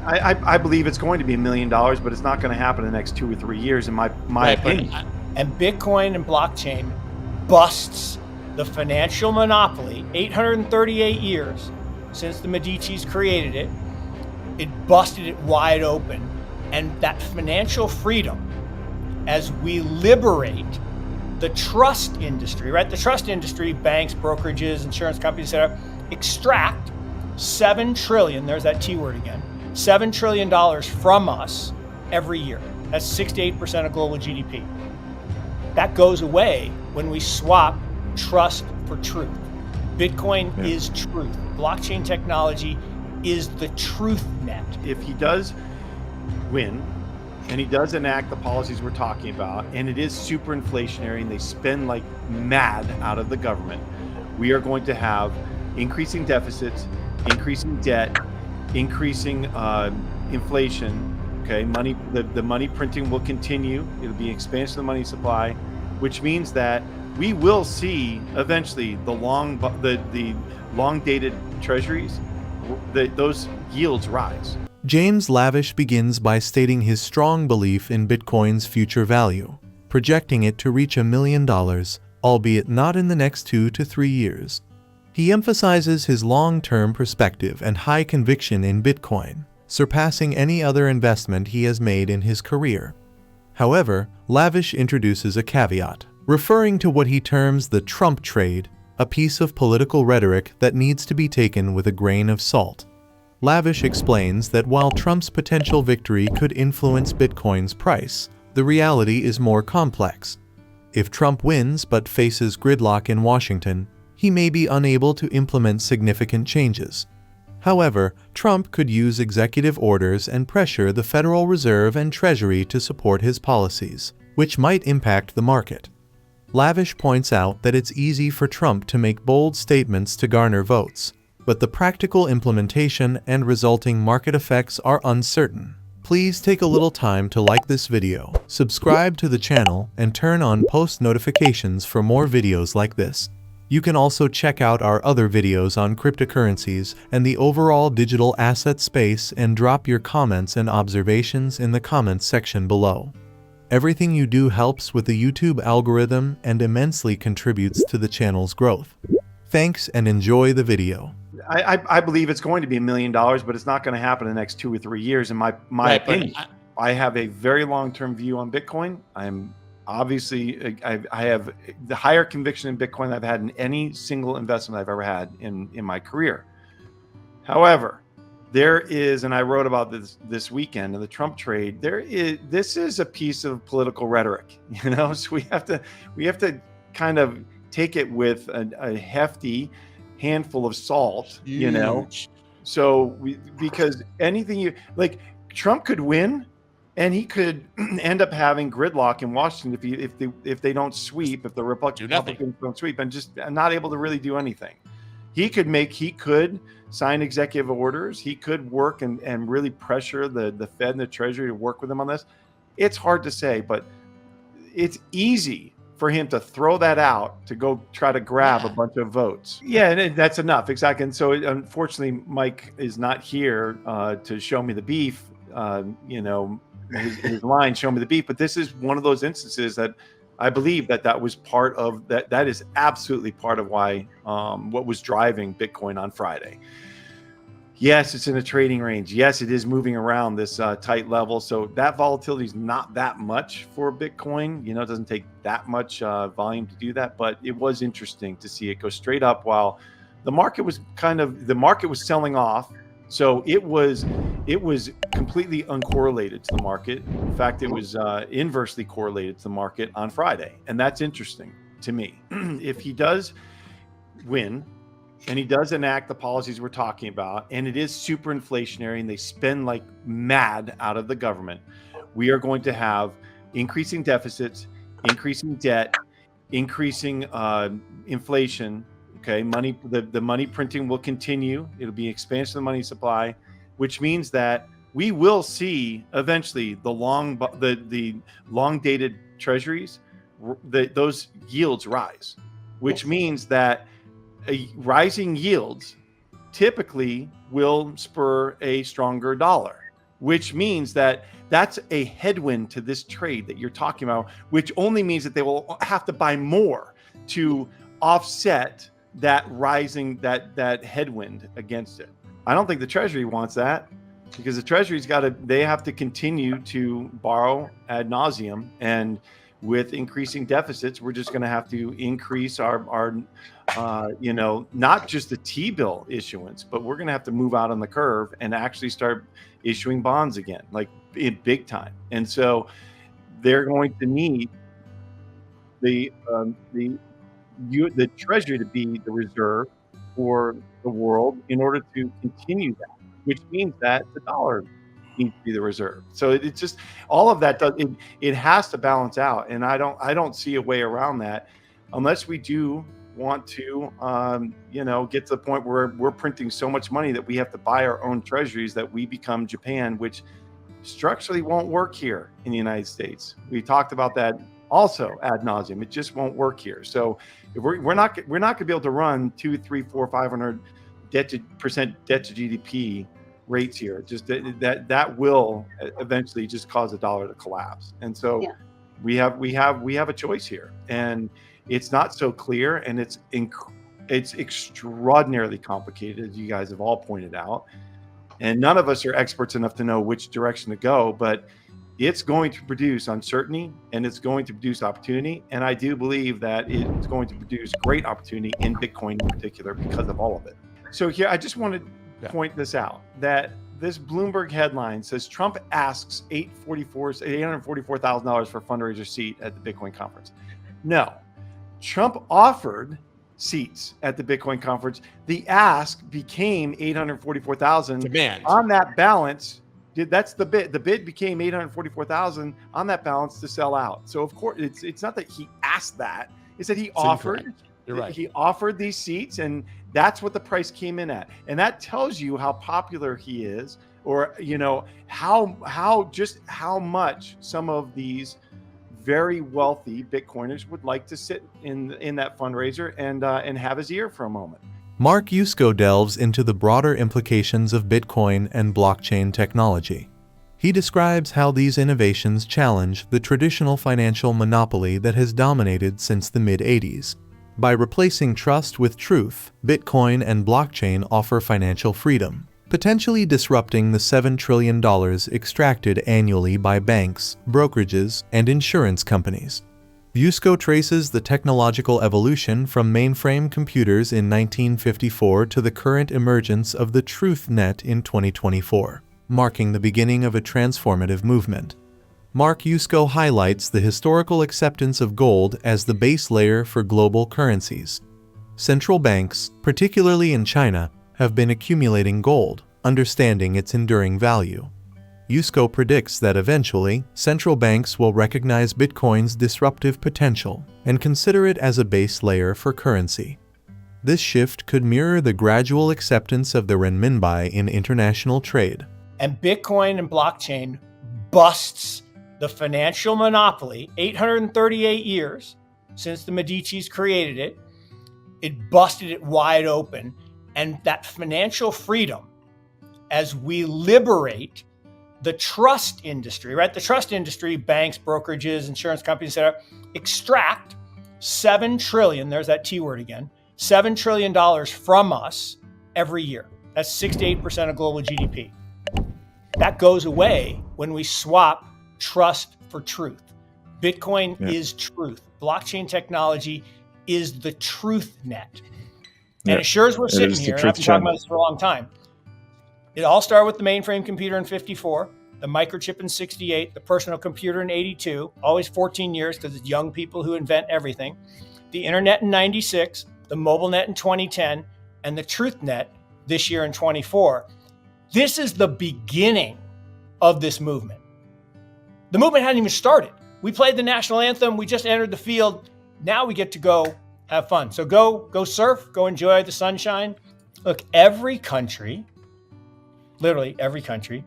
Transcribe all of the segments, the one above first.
I believe it's going to be $1 million, but it's not going to happen in the next 2 or 3 years, in my opinion. And Bitcoin and blockchain busts the financial monopoly. 838 years since the Medicis created it, it busted it wide open. And that financial freedom, as we liberate the trust industry, right? The trust industry, banks, brokerages, insurance companies, etc., extract $7 trillion, there's that T word again, $7 trillion from us every year. That's 6 to 8% of global GDP. That goes away when we swap trust for truth. Bitcoin is truth. Blockchain technology is the truth net. If he does win and he does enact the policies we're talking about, and it is super inflationary and they spend like mad out of the government, we are going to have increasing deficits, increasing debt, increasing inflation. Okay, the money printing will continue. It'll be expansion of the money supply, which means that we will see eventually the long dated treasuries, those yields rise. James Lavish begins by stating his strong belief in Bitcoin's future value, projecting it to reach $1 million, albeit not in the next 2 to 3 years. He emphasizes his long-term perspective and high conviction in Bitcoin, surpassing any other investment he has made in his career. However, Lavish introduces a caveat, referring to what he terms the Trump trade, a piece of political rhetoric that needs to be taken with a grain of salt. Lavish explains that while Trump's potential victory could influence Bitcoin's price, the reality is more complex. If Trump wins but faces gridlock in Washington, he may be unable to implement significant changes. However, Trump could use executive orders and pressure the Federal Reserve and Treasury to support his policies, which might impact the market. Lavish points out that it's easy for Trump to make bold statements to garner votes, but the practical implementation and resulting market effects are uncertain. Please take a little time to like this video, subscribe to the channel, and turn on post notifications for more videos like this. You can also check out our other videos on cryptocurrencies and the overall digital asset space and drop your comments and observations in the comments section below. Everything you do helps with the YouTube algorithm and immensely contributes to the channel's growth. Thanks and enjoy the video. I believe it's going to be $1 million, but it's not going to happen in the next 2 or 3 years, in my opinion. I have a very long-term view on Bitcoin. I'm obviously, I have the higher conviction in Bitcoin I've had in any single investment I've ever had in my career. However, there is, and I wrote about this weekend in the Trump trade, this is a piece of political rhetoric, so we have to kind of take it with a hefty handful of salt, so because anything Trump could win and he could end up having gridlock in Washington if they don't sweep, if the Republicans don't sweep, and just not able to really do anything. He could sign executive orders. He could work and really pressure the Fed and the Treasury to work with him on this. It's hard to say, but it's easy for him to throw that out to go try to grab a bunch of votes. Yeah, and that's enough. Exactly. And so unfortunately, Mike is not here to show me the beef, his line, show me the beef. But this is one of those instances that I believe that was part of that. That is absolutely part of why what was driving Bitcoin on Friday. Yes, it's in a trading range. Yes, it is moving around this tight level. So that volatility is not that much for Bitcoin. It doesn't take that much volume to do that. But it was interesting to see it go straight up while the market was selling off. So it was completely uncorrelated to the market. In fact, it was inversely correlated to the market on Friday. And that's interesting to me. If he does win and he does enact the policies we're talking about, and it is super inflationary and they spend like mad out of the government, we are going to have increasing deficits, increasing debt, increasing inflation. Okay, the money printing will continue. It'll be expansion of the money supply, which means that we will see eventually the long dated treasuries, those yields rise, which means that rising yields typically will spur a stronger dollar. which means that that's a headwind to this trade that you're talking about, which only means that they will have to buy more to offset that rising, that headwind against it. I don't think the Treasury wants that, because the Treasury's they have to continue to borrow ad nauseum, and with increasing deficits, we're just going to have to increase our not just the T-bill issuance, but we're going to have to move out on the curve and actually start issuing bonds again, like in big time. And so they're going to need the Treasury to be the reserve for the world in order to continue that, which means that the dollar needs to be the reserve. So it's just all of that it has to balance out, and I don't see a way around that unless we do want to get to the point where we're printing so much money that we have to buy our own treasuries, that we become Japan, which structurally won't work here in the United States. We talked about that also ad nauseum. It just won't work here. So if we're not going to be able to run 200, 300, 400, 500% debt to GDP rates here, just that will eventually just cause the dollar to collapse. And so we have a choice here, and it's not so clear, and it's extraordinarily complicated, as you guys have all pointed out, and none of us are experts enough to know which direction to go, but it's going to produce uncertainty, and it's going to produce opportunity. And I do believe that it's going to produce great opportunity in Bitcoin in particular because of all of it. So here, I just wanted to point this out, that this Bloomberg headline says Trump asks $844,000 for a fundraiser seat at the Bitcoin conference. No, Trump offered seats at the Bitcoin conference. The ask became $844,000. Demand. On that balance. That's the bid. The bid became $844,000 on that balance to sell out. So of course, it's not that he asked that; it's that he offered. Incorrect. You're right. He offered these seats, and that's what the price came in at. And that tells you how popular he is, or how much some of these very wealthy Bitcoiners would like to sit in that fundraiser and have his ear for a moment. Mark Yusko delves into the broader implications of Bitcoin and blockchain technology. He describes how these innovations challenge the traditional financial monopoly that has dominated since the mid-'80s. By replacing trust with truth, Bitcoin and blockchain offer financial freedom, potentially disrupting the $7 trillion extracted annually by banks, brokerages, and insurance companies. Yusko traces the technological evolution from mainframe computers in 1954 to the current emergence of the Truth Net in 2024, marking the beginning of a transformative movement. Mark Yusko highlights the historical acceptance of gold as the base layer for global currencies. Central banks, particularly in China, have been accumulating gold, understanding its enduring value. Yusko predicts that eventually, central banks will recognize Bitcoin's disruptive potential and consider it as a base layer for currency. This shift could mirror the gradual acceptance of the renminbi in international trade. And Bitcoin and blockchain busts the financial monopoly. 838 years since the Medicis created it. It busted it wide open. And that financial freedom, as we liberate the trust industry, right? The trust industry, banks, brokerages, insurance companies, etc., extract $7 trillion, there's that T word again, $7 trillion from us every year. That's 6 to 8% of global GDP. That goes away when we swap trust for truth. Bitcoin is truth. Blockchain technology is the truth net. And as sure as we're sitting here, and I've been talking about this for a long time, it all started with the mainframe computer in 54, the microchip in 68, the personal computer in 82, always 14 years because it's young people who invent everything, the internet in 96, the mobile net in 2010, and the truth net this year in 24. This is the beginning of this movement. The movement hadn't even started. We played the national anthem. We just entered the field. Now we get to go have fun. So go surf, go enjoy the sunshine. Look, every country, literally every country,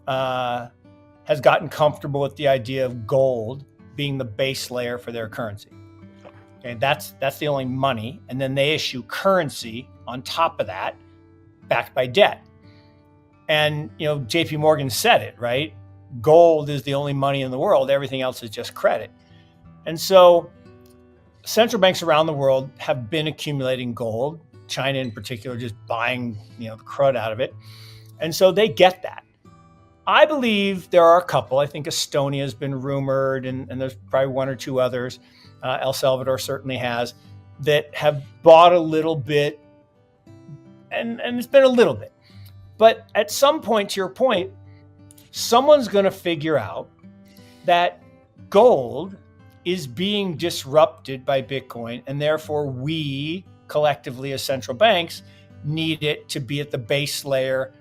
has gotten comfortable with the idea of gold being the base layer for their currency. Okay, that's the only money. And then they issue currency on top of that, backed by debt. And, JP Morgan said it, right? Gold is the only money in the world. Everything else is just credit. And so central banks around the world have been accumulating gold, China in particular, just buying, the crud out of it. And so they get that. I believe there are a couple. I think Estonia has been rumored, and there's probably one or two others. El Salvador certainly has, that have bought a little bit, and it's been a little bit. But at some point, to your point, someone's going to figure out that gold is being disrupted by Bitcoin, and therefore we collectively as central banks need it to be at the base layer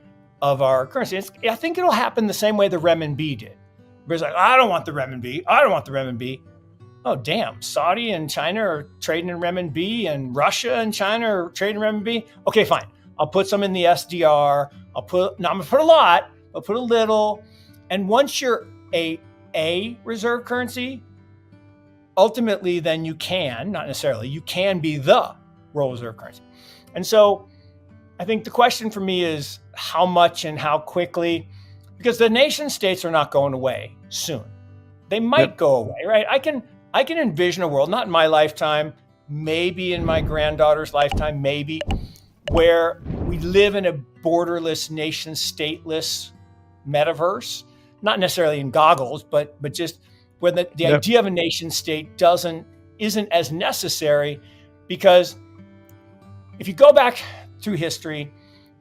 of our currency. I think it'll happen the same way the renminbi did. Everybody's like, I don't want the renminbi. I don't want the renminbi. Oh, damn. Saudi and China are trading in renminbi, and Russia and China are trading in renminbi. Okay, fine. I'll put some in the SDR. I'm going to put a lot. I'll put a little. And once you're a reserve currency, ultimately, then you can, not necessarily, you can be the world reserve currency. And so I think the question for me is how much and how quickly, because the nation states are not going away soon. They might go away, right? I can envision a world, not in my lifetime, maybe in my granddaughter's lifetime, maybe, where we live in a borderless, nation stateless metaverse, not necessarily in goggles, but just where the idea of a nation state isn't as necessary, because if you go back through history,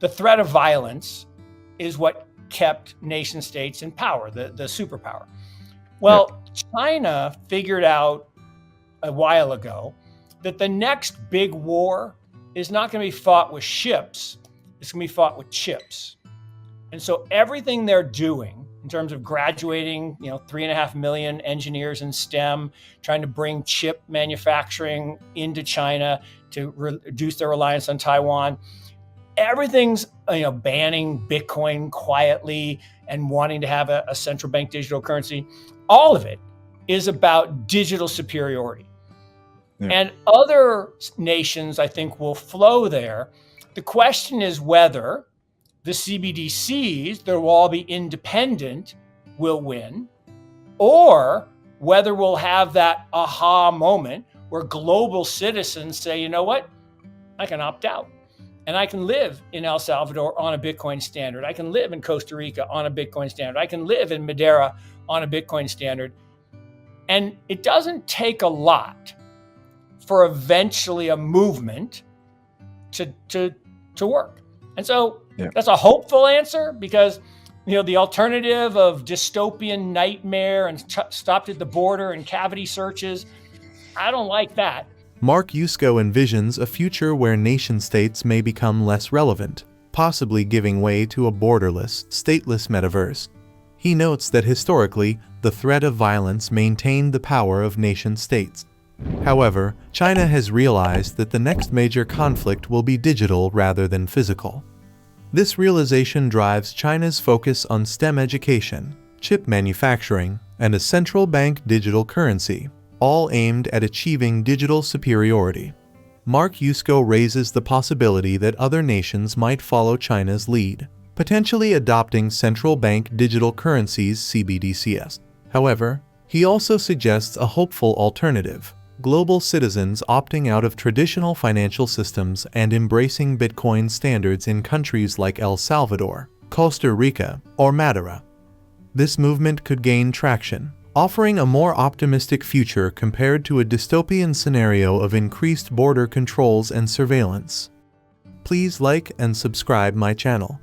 the threat of violence is what kept nation states in power, the superpower. Well, China figured out a while ago that the next big war is not going to be fought with ships, it's going to be fought with chips. And so everything they're doing in terms of graduating, 3.5 million engineers in STEM, trying to bring chip manufacturing into China to reduce their reliance on Taiwan, everything's, banning Bitcoin quietly and wanting to have a central bank digital currency. All of it is about digital superiority. Yeah. And other nations, I think, will flow there. The question is whether the CBDCs, that will all be independent, will win, or whether we'll have that aha moment where global citizens say, you know what, I can opt out. And I can live in El Salvador on a Bitcoin standard. I can live in Costa Rica on a Bitcoin standard. I can live in Madeira on a Bitcoin standard. And it doesn't take a lot for eventually a movement to work. And so that's a hopeful answer, because the alternative of dystopian nightmare and stopped at the border and cavity searches, I don't like that. Mark Yusko envisions a future where nation-states may become less relevant, possibly giving way to a borderless, stateless metaverse. He notes that historically, the threat of violence maintained the power of nation-states. However, China has realized that the next major conflict will be digital rather than physical. This realization drives China's focus on STEM education, chip manufacturing, and a central bank digital currency, all aimed at achieving digital superiority. Mark Yusko raises the possibility that other nations might follow China's lead, potentially adopting central bank digital currencies (CBDCs). However, he also suggests a hopeful alternative: global citizens opting out of traditional financial systems and embracing Bitcoin standards in countries like El Salvador, Costa Rica, or Madeira. This movement could gain traction, offering a more optimistic future compared to a dystopian scenario of increased border controls and surveillance. Please like and subscribe my channel.